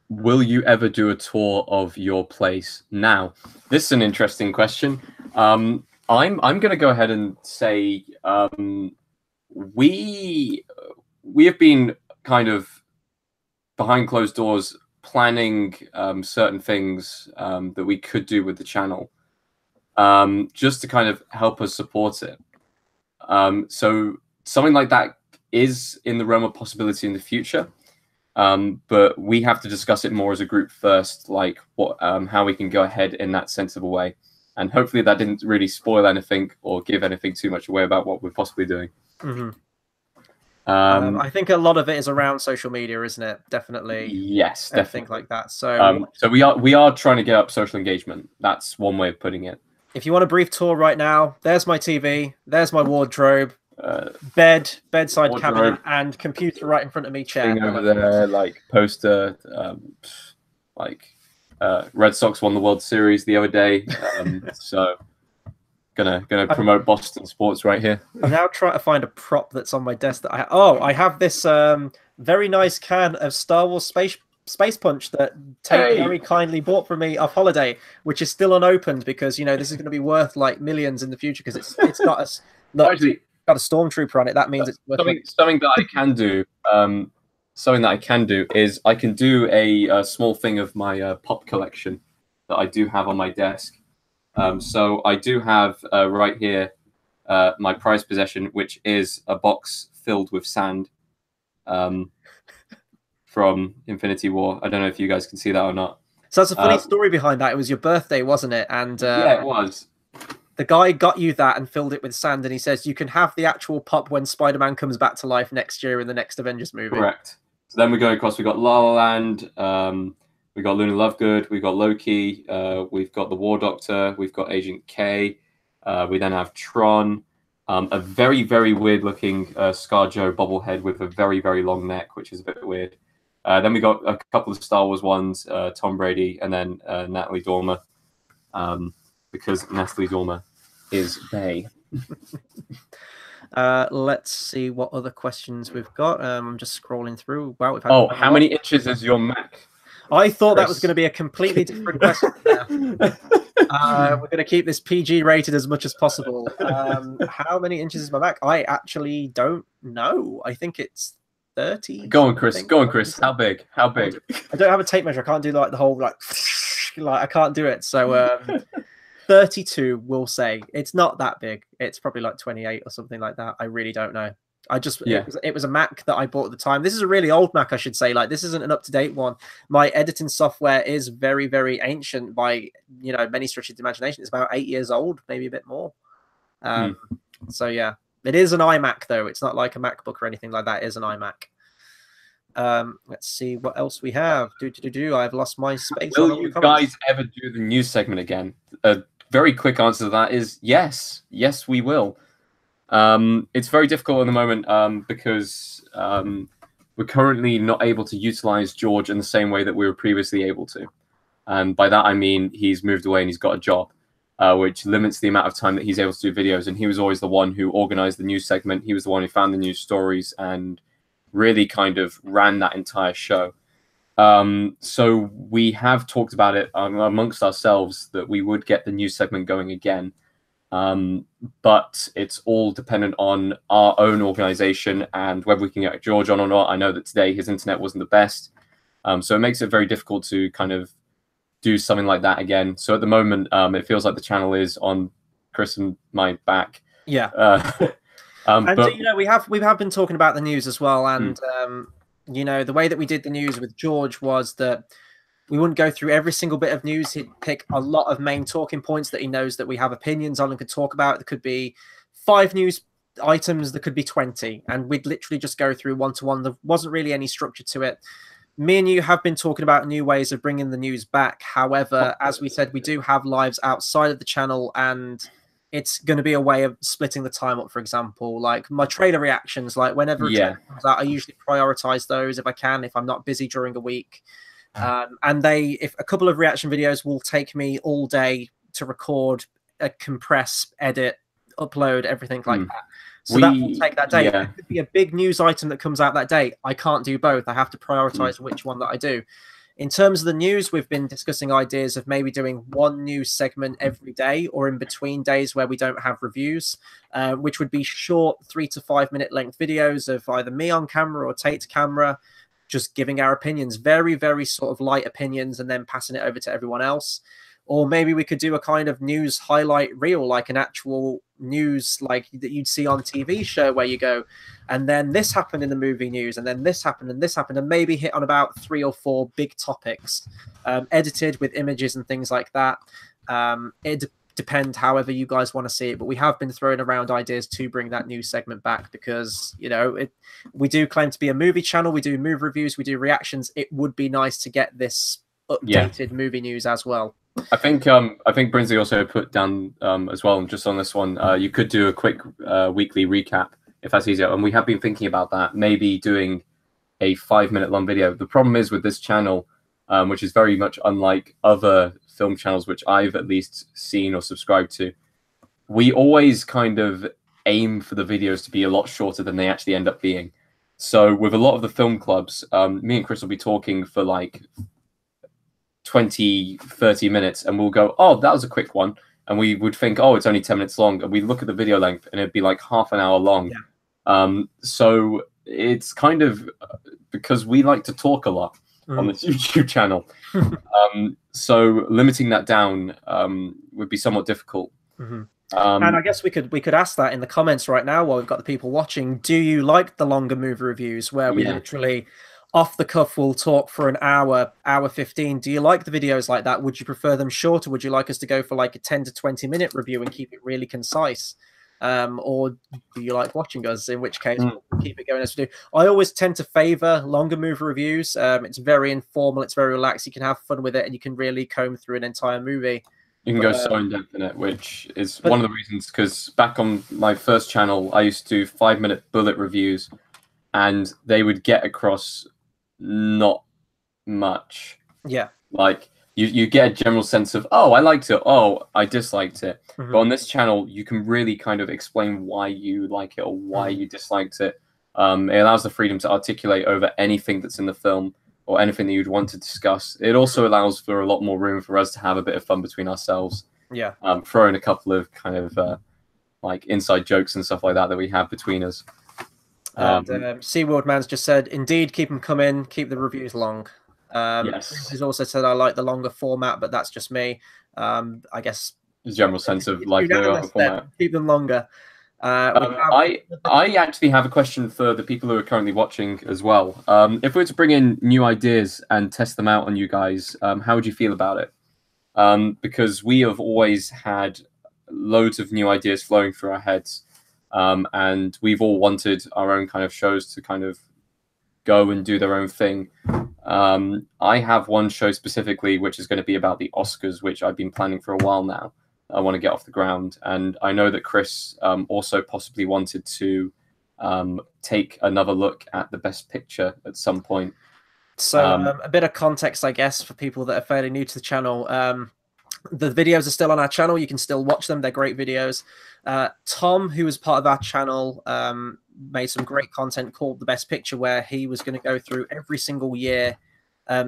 Will you ever do a tour of your place? Now, this is an interesting question. I'm going to go ahead and say we have been kind of behind closed doors planning certain things that we could do with the channel, just to kind of help us support it. So something like that is in the realm of possibility in the future. But we have to discuss it more as a group first, like how we can go ahead in that sensible way. And hopefully that didn't really spoil anything or give anything too much away about what we're possibly doing. I think a lot of it is around social media, isn't it? Definitely. Yes, definitely. Things like that. So, so we are trying to get up social engagement. That's one way of putting it. If you want a brief tour right now, there's my TV, there's my wardrobe, bedside wardrobe, cabinet, and computer right in front of me. Chair over there, like poster, like Red Sox won the World Series the other day, so gonna promote Boston sports right here. I'm now trying to find a prop that's on my desk that I have this very nice can of Star Wars Space Punch that Tate very kindly bought for me off holiday, which is still unopened because, you know, this is going to be worth like millions in the future because it's got a actually got a stormtrooper on it. That means it's worth something that I can do. Something that I can do is I can do a small thing of my pop collection that I do have on my desk. So I do have right here my prized possession, which is a box filled with sand from Infinity War. I don't know if you guys can see that or not. So that's a funny story behind that. It was your birthday, wasn't it? And yeah, it was. The guy got you that and filled it with sand, and he says you can have the actual pop when Spider-Man comes back to life next year in the next Avengers movie. Correct. So then we're going across. We got La La Land. We've got Luna Lovegood. We've got Loki. We've got the War Doctor. We've got Agent K. We then have Tron. A very, very weird-looking ScarJo bobblehead with a very, very long neck, which is a bit weird. Then we got a couple of Star Wars ones, Tom Brady, and then Natalie Dormer, because Natalie Dormer is Bay. Let's see what other questions we've got. I'm just scrolling through. Wow, we've had how many inches is your Mac? I thought that was going to be a completely different question. We're going to keep this PG rated as much as possible. How many inches is my Mac? I actually don't know. I think it's 30. Go on, Chris. Go on, Chris. How big? How big? I don't have a tape measure. I can't do like the whole like I can't do it. So 32, we'll say. It's not that big. It's probably like 28 or something like that. I really don't know. It was a Mac that I bought at the time. This is a really old Mac, I should say. Like, this isn't an up-to-date one. My editing software is very, very ancient by, many stretches of the imagination. It's about 8 years old, maybe a bit more. So yeah, it is an iMac though. It's not like a MacBook or anything like that. It is an iMac. Let's see what else we have. I've lost my space. Will you guys ever do the news segment again? A very quick answer to that is yes. Yes, we will. It's very difficult at the moment because we're currently not able to utilize George in the same way that we were previously able to. And by that, I mean he's moved away and he's got a job, which limits the amount of time that he's able to do videos. And he was always the one who organized the news segment. He was the one who found the news stories and really kind of ran that entire show. So we have talked about it amongst ourselves that we would get the news segment going again. But it's all dependent on our own organization and whether we can get George on or not. I know that today his internet wasn't the best. So it makes it very difficult to kind of do something like that again. So at the moment, it feels like the channel is on Chris and my back. Yeah. But we have been talking about the news as well. And, the way that we did the news with George was that we wouldn't go through every single bit of news. He'd pick a lot of main talking points that he knows that we have opinions on and could talk about. There could be 5 news items, there could be 20, and we'd literally just go through one to one. There wasn't really any structure to it. Me and you have been talking about new ways of bringing the news back. However, as we said, we do have lives outside of the channel, and it's going to be a way of splitting the time up. For example, like my trailer reactions, like whenever a trailer comes out, I usually prioritize those if I can, if I'm not busy during a week. And if a couple of reaction videos will take me all day to record, compress, edit, upload, everything like that. So that will take that day. Yeah. It could be a big news item that comes out that day. I can't do both. I have to prioritize which one that I do. In terms of the news, we've been discussing ideas of maybe doing one news segment every day or in between days where we don't have reviews, which would be short 3 to 5 minute length videos of either me on camera or Tate's camera, just giving our opinions, very, very sort of light opinions, and then passing it over to everyone else. Or maybe we could do a kind of news highlight reel, like an actual news like that you'd see on TV show where you go, and then this happened in the movie news, and then this happened, and this happened, and maybe hit on about 3 or 4 big topics, edited with images and things like that. It depend however you guys want to see it, but we have been throwing around ideas to bring that news segment back because we do claim to be a movie channel. We do movie reviews, we do reactions. It would be nice to get this updated movie news as well. I think Brinsley also put down as well, just on this one, you could do a quick weekly recap if that's easier, and we have been thinking about that, maybe doing a 5-minute long video. The problem is with this channel, which is very much unlike other film channels which I've at least seen or subscribed to, we always kind of aim for the videos to be a lot shorter than they actually end up being. So with a lot of the film clubs, me and Chris will be talking for like 20-30 minutes, and we'll go, oh, that was a quick one, and we would think, oh, it's only 10 minutes long, and we look at the video length and it'd be like half an hour long. So it's kind of because we like to talk a lot on this YouTube channel. So limiting that down would be somewhat difficult. And I guess we could ask that in the comments right now while we've got the people watching. Do you like the longer movie reviews where we literally off the cuff will talk for an hour 15? Do you like the videos like that? Would you prefer them shorter? Would you like us to go for like a 10 to 20 minute review and keep it really concise? or do you like watching us? In which case, we'll keep it going as we do. I always tend to favor longer movie reviews. It's very informal, it's very relaxed. You can have fun with it, and you can really comb through an entire movie. You can go so in depth in it, which is one of the reasons. Because back on my first channel, I used to do 5-minute bullet reviews, and they would get across not much. Yeah, like you get a general sense of, oh, I liked it, oh, I disliked it. But on this channel, you can really kind of explain why you like it or why you disliked it. It allows the freedom to articulate over anything that's in the film or anything that you'd want to discuss. It also allows for a lot more room for us to have a bit of fun between ourselves. Yeah. Throw in a couple of kind of like inside jokes and stuff like that we have between us. SeaWorld Man's just said, indeed, keep them coming, keep the reviews long. Yes. He's also said, I like the longer format, but that's just me. I guess the general sense of like the longer format. Keep them longer. I actually have a question for the people who are currently watching as well. If we were to bring in new ideas and test them out on you guys, how would you feel about it? Because we have always had loads of new ideas flowing through our heads, and we've all wanted our own kind of shows to kind of go and do their own thing. I have one show specifically which is going to be about the Oscars, which I've been planning for a while now. I want to get off the ground, and I know that Chris also possibly wanted to take another look at the Best Picture at some point. So a bit of context, I guess, for people that are fairly new to the channel. The videos are still on our channel. You can still watch them. They're great videos. Tom, who was part of our channel, made some great content called The Best Picture, where he was going to go through every single year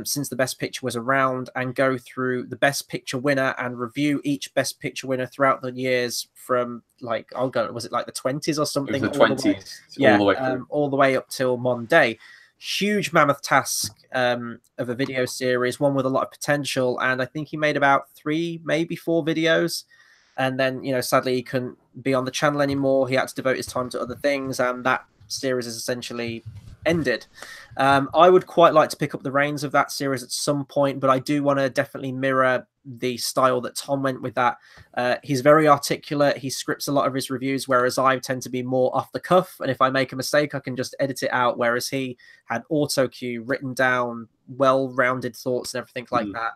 since the Best Picture was around and go through the Best Picture winner and review each Best Picture winner throughout the years from, like, was it like the 20s or something? The 20s, all the way up till modern day. Huge mammoth task of a video series, one with a lot of potential, and I think he made about 3, maybe 4 videos, and then, you know, sadly he couldn't be on the channel anymore. He had to devote his time to other things, and that series is essentially ended. I would quite like to pick up the reins of that series at some point, but I do want to definitely mirror the style that Tom went with that. He's very articulate. He scripts a lot of his reviews, whereas I tend to be more off the cuff. And if I make a mistake, I can just edit it out. Whereas he had auto cue, written down, well-rounded thoughts and everything like that.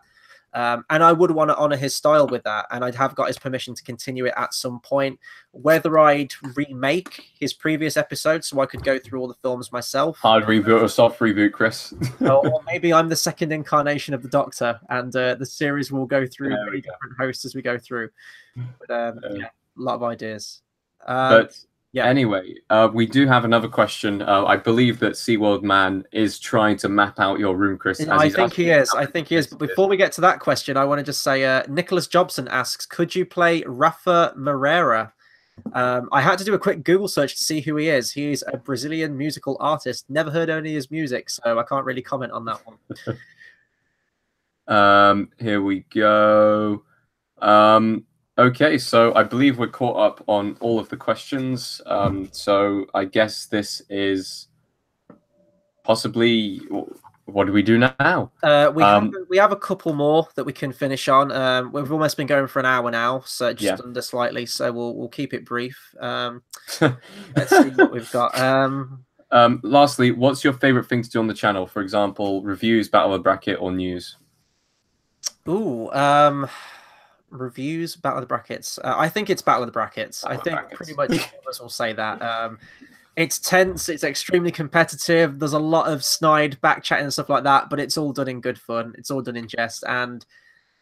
And I would want to honor his style with that. And I'd have got his permission to continue it at some point. Whether I'd remake his previous episodes so I could go through all the films myself. Hard reboot or soft reboot, Chris. or maybe I'm the second incarnation of the Doctor, and the series will go through many different hosts as we go through. But yeah, a lot of ideas. Anyway, we do have another question. I believe that SeaWorld Man is trying to map out your room, Chris. I think he is. But before we get to that question, I want to just say, Nicholas Jobson asks, could you play Rafa Moreira? I had to do a quick Google search to see who he is. He's a Brazilian musical artist. Never heard any of his music, so I can't really comment on that one. Here we go. Okay, so I believe we're caught up on all of the questions. So I guess this is possibly, what do we do now? We have a couple more that we can finish on. We've almost been going for an hour now, so just under slightly. So we'll keep it brief. Let's see what we've got. Lastly, what's your favorite thing to do on the channel? For example, reviews, Battle of the Bracket, or news? Reviews, Battle of the Brackets. I think it's Battle of the Brackets. I think pretty much all of us will say that. It's tense. It's extremely competitive. There's a lot of snide back chatting and stuff like that, but it's all done in good fun. It's all done in jest. And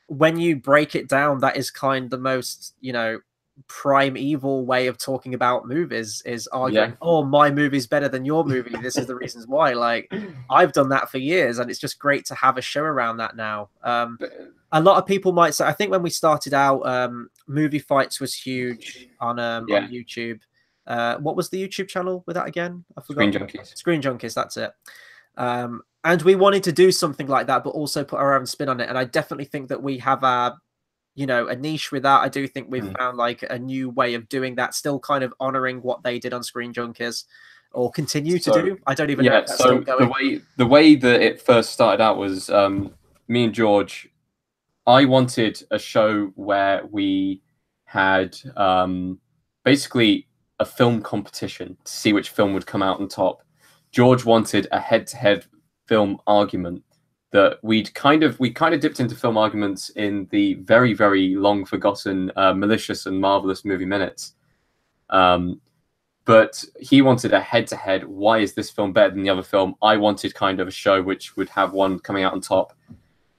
when you break it down, that is kind of the most, you know, primeval way of talking about movies, is arguing, oh, my movie's better than your movie. This is the reasons why. Like, I've done that for years, and it's just great to have a show around that now. A lot of people might say, I think when we started out, Movie Fights was huge on YouTube. What was the YouTube channel with that again? I forgot. Screen Junkies. Screen Junkies, that's it. And we wanted to do something like that, but also put our own spin on it. And I definitely think that we have a niche with that. I do think we've found like a new way of doing that, still kind of honoring what they did on Screen Junkies, or continue to do. I don't even know if that's still going. The way that it first started out was me and George. I wanted a show where we had basically a film competition to see which film would come out on top. George wanted a head-to-head film argument that we kind of dipped into film arguments in the very, very long forgotten Malicious and Marvelous Movie Minutes. But he wanted a head-to-head. Why is this film better than the other film? I wanted kind of a show which would have one coming out on top.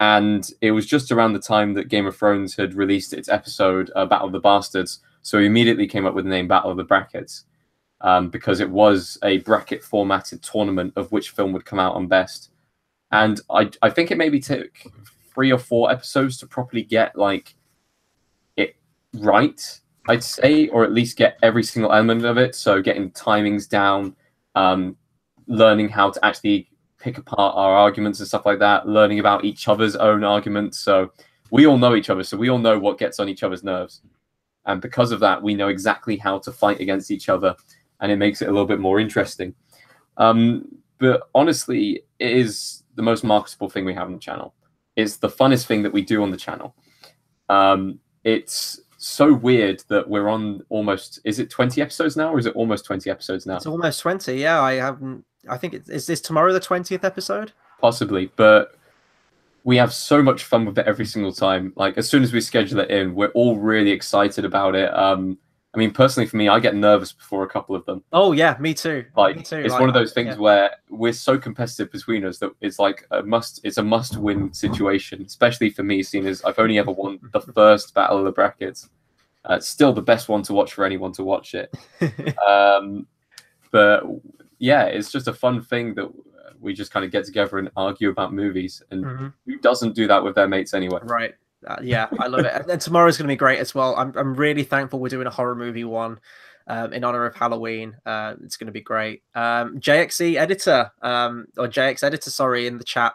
And it was just around the time that Game of Thrones had released its episode, Battle of the Bastards. So we immediately came up with the name Battle of the Brackets, because it was a bracket formatted tournament of which film would come out on best. And I think it maybe took 3 or 4 episodes to properly get like it right, I'd say, or at least get every single element of it. So getting timings down, learning how to actually pick apart our arguments and stuff like that, learning about each other's own arguments. So we all know each other, so we all know what gets on each other's nerves. And because of that, we know exactly how to fight against each other, and it makes it a little bit more interesting. But honestly, it is the most marketable thing we have on the channel. It's the funnest thing that we do on the channel. It's so weird that we're on almost, is it 20 episodes now, or is it almost 20 episodes now? It's almost 20, yeah. I think is this tomorrow the 20th episode? Possibly, but we have so much fun with it every single time. Like, as soon as we schedule it in, we're all really excited about it. I mean, personally, for me, I get nervous before a couple of them. Oh yeah, me too. Like, me too. It's one of those things where we're so competitive between us that it's like it's a must-win situation. Especially for me, seeing as I've only ever won the first Battle of the Brackets. It's still the best one to watch for anyone to watch it. But yeah, it's just a fun thing that we just kind of get together and argue about movies. And who doesn't do that with their mates anyway? Right. Yeah, I love it. And tomorrow's going to be great as well. I'm really thankful we're doing a horror movie one in honor of Halloween. It's going to be great. JXE editor, or JX editor, sorry, in the chat.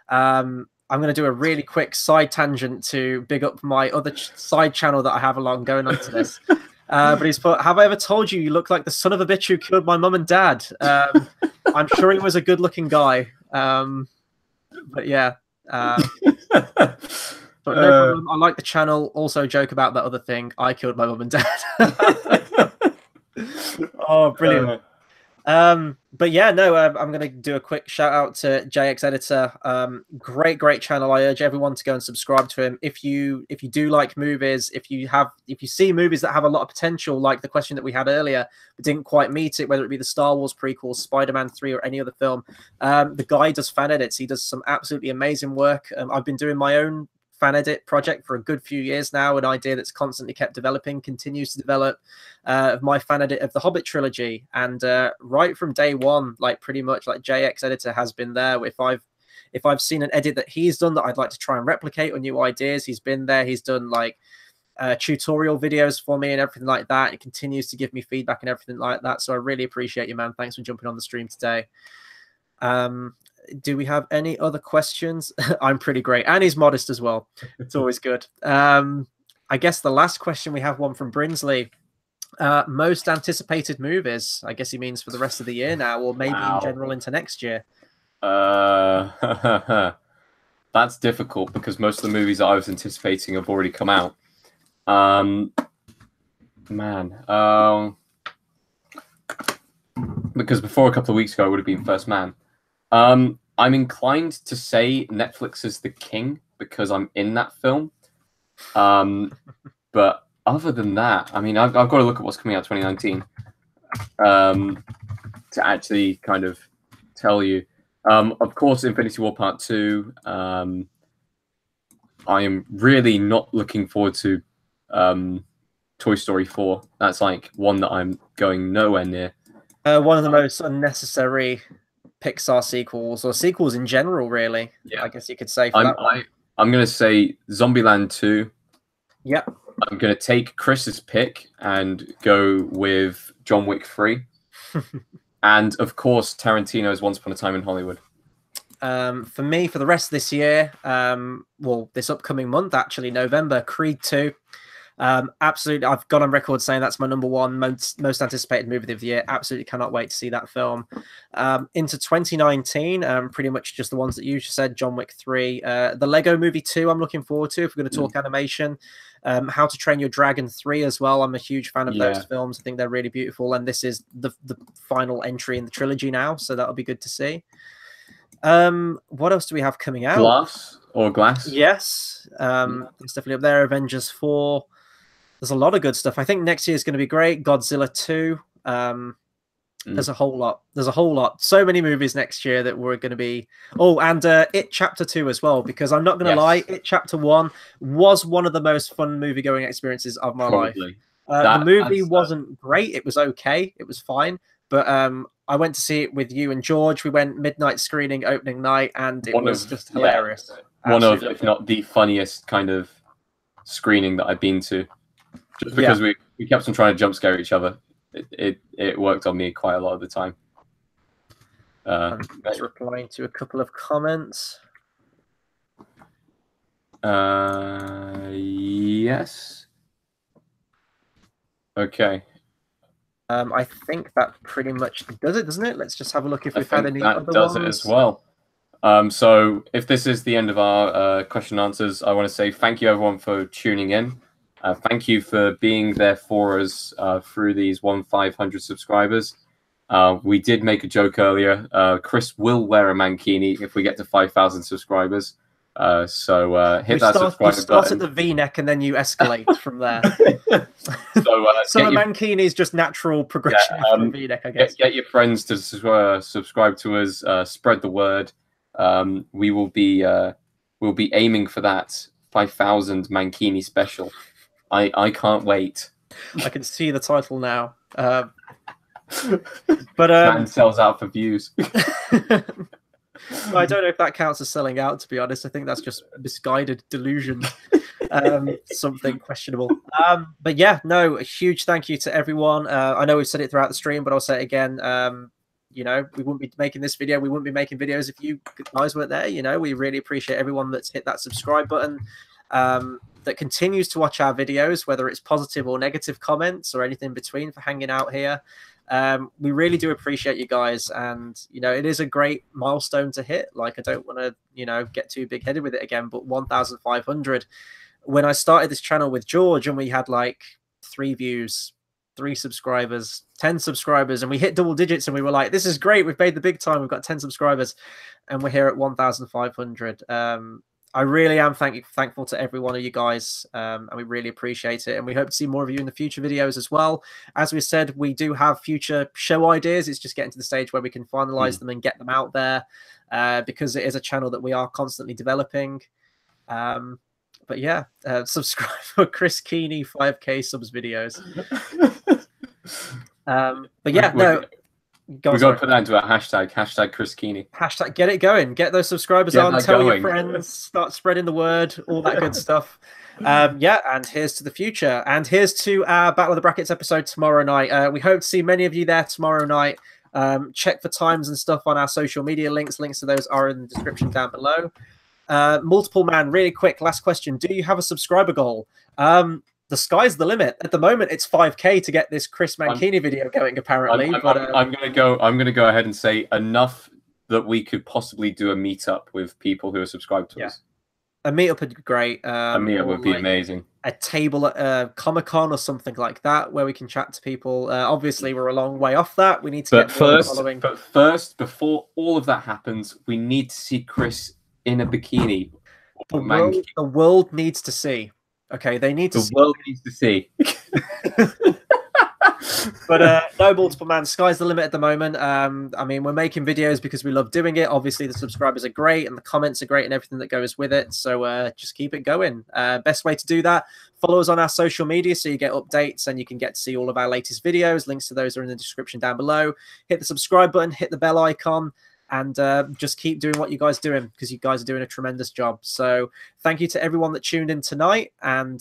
I'm going to do a really quick side tangent to big up my other side channel that I have along going on to this. But he's put, have I ever told you look like the son of a bitch who killed my mum and dad? I'm sure he was a good-looking guy. But yeah. But no problem. I like the channel. Also joke about that other thing. I killed my mum and dad. Oh, brilliant. But yeah, no, I'm going to do a quick shout out to JX Editor. Great channel. I urge everyone to go and subscribe to him. If you do like movies, if you see movies that have a lot of potential, like the question that we had earlier, but didn't quite meet it, whether it be the Star Wars prequels, Spider-Man 3, or any other film, the guy does fan edits. He does some absolutely amazing work. I've been doing my own fan edit project for a good few years now, an idea that's constantly kept developing, continues to develop, of my fan edit of the Hobbit trilogy. And right from day one, like pretty much like JX Editor has been there. If I've seen an edit that he's done that I'd like to try and replicate, or new ideas, he's been there. He's done like tutorial videos for me and everything like that. He continues to give me feedback and everything like that. So I really appreciate you, man. Thanks for jumping on the stream today. Do we have any other questions? I'm pretty great. And he's modest as well. It's always good. I guess the last question, we have one from Brinsley. Most anticipated movies. I guess he means for the rest of the year now, or maybe in general into next year. That's difficult because most of the movies that I was anticipating have already come out. Because before a couple of weeks ago, it would have been First Man. I'm inclined to say Netflix is the king because I'm in that film. But other than that, I mean, I've got to look at what's coming out 2019 to actually kind of tell you. Of course, Infinity War Part 2. I am really not looking forward to Toy Story 4. That's like one that I'm going nowhere near. One of the most unnecessary Pixar sequels, or sequels in general, really. Yeah, I guess you could say. I'm going to say Zombieland 2. Yeah. I'm going to take Chris's pick and go with John Wick 3. And, of course, Tarantino's Once Upon a Time in Hollywood. For me, for the rest of this year, well, this upcoming month, actually, November, Creed 2. Absolutely, I've gone on record saying that's my #1 most anticipated movie of the year. Absolutely cannot wait to see that film. Into 2019, pretty much just the ones that you just said, John Wick 3. The Lego Movie 2 I'm looking forward to, if we're going to talk animation. How to Train Your Dragon 3 as well. I'm a huge fan of Yeah. those films. I think they're really beautiful, and this is the final entry in the trilogy now, so that'll be good to see. What else do we have coming out? Glass? Yes, it's definitely up there. Avengers 4. There's a lot of good stuff. I think next year is going to be great. Godzilla 2. There's a whole lot. There's a whole lot. So many movies next year that we're going to be. Oh, and It Chapter 2 as well, because I'm not going to lie, It Chapter 1 was one of the most fun movie-going experiences of my life. The movie wasn't great. It was okay. It was fine. But I went to see it with you and George. We went midnight screening, opening night, and it was just hilarious. One of, if not the funniest kind of screening that I've been to. Just because we kept on trying to jump scare each other. It worked on me quite a lot of the time. I'm just replying to a couple of comments. Yes. Okay. I think that pretty much does it, doesn't it? Let's just have a look if we've had any other ones. That does it as well. So if this is the end of our question and answers, I want to say thank you everyone for tuning in. Thank you for being there for us through these 1,500 subscribers. We did make a joke earlier. Chris will wear a mankini if we get to 5,000 subscribers. So hit that subscribe button. You start at the V-neck and then you escalate from there. So a mankini is just natural progression after a V-neck, I guess. Get your friends to subscribe to us. Spread the word. We'll be aiming for that 5,000 mankini special. I can't wait. I can see the title now. But man sells out for views. I don't know if that counts as selling out, to be honest. I think that's just misguided delusion. Something questionable. But yeah, no, a huge thank you to everyone. I know we've said it throughout the stream, but I'll say it again. You know, we wouldn't be making this video. We wouldn't be making videos if you guys weren't there. You know, we really appreciate everyone that's hit that subscribe button. That continues to watch our videos, whether it's positive or negative comments or anything in between, for hanging out here. We really do appreciate you guys, and you know, it is a great milestone to hit. Like, I don't want to, you know, get too big headed with it again, but 1,500. When I started this channel with George and we had like 3 views, 3 subscribers, 10 subscribers, and we hit double digits, and we were like, this is great, we've made the big time, we've got 10 subscribers, and we're here at 1,500. I really am thankful to every one of you guys, and we really appreciate it. And we hope to see more of you in the future videos as well. As we said, we do have future show ideas. It's just getting to the stage where we can finalize them and get them out there, because it is a channel that we are constantly developing. But yeah, subscribe for Chris Keeney 5K subs videos. But yeah, no. We've got to put that into a hashtag Chris Keeney. Hashtag, get it going. Get those subscribers on. Tell your friends. Start spreading the word. All that good stuff. Yeah, and here's to the future. And here's to our Battle of the Brackets episode tomorrow night. We hope to see many of you there tomorrow night. Check for times and stuff on our social media links. Links to those are in the description down below. Multiple Man, really quick, last question. Do you have a subscriber goal? The sky's the limit. At the moment, it's 5K to get this Chris Mankini video going, apparently. I'm gonna go ahead and say enough that we could possibly do a meetup with people who are subscribed to us. A meetup would be great. A meetup would be amazing. A table at Comic-Con or something like that, where we can chat to people. Obviously, we're a long way off that. We need to get following. But first, before all of that happens, we need to see Chris in a bikini. The world needs to see. Okay, they need to. The world needs to see. But no, Multiple Man, sky's the limit at the moment. I mean, we're making videos because we love doing it. Obviously, the subscribers are great and the comments are great and everything that goes with it. So just keep it going. Best way to do that, follow us on our social media so you get updates and you can get to see all of our latest videos. Links to those are in the description down below. Hit the subscribe button, hit the bell icon, and just keep doing what you guys are doing, because you guys are doing a tremendous job. So thank you to everyone that tuned in tonight, and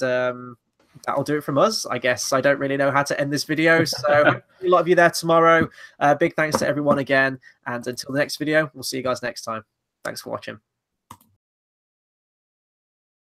that'll do it from us, I guess. I don't really know how to end this video, so a lot of you there tomorrow. Big thanks to everyone again, and until the next video, we'll see you guys next time. Thanks for watching.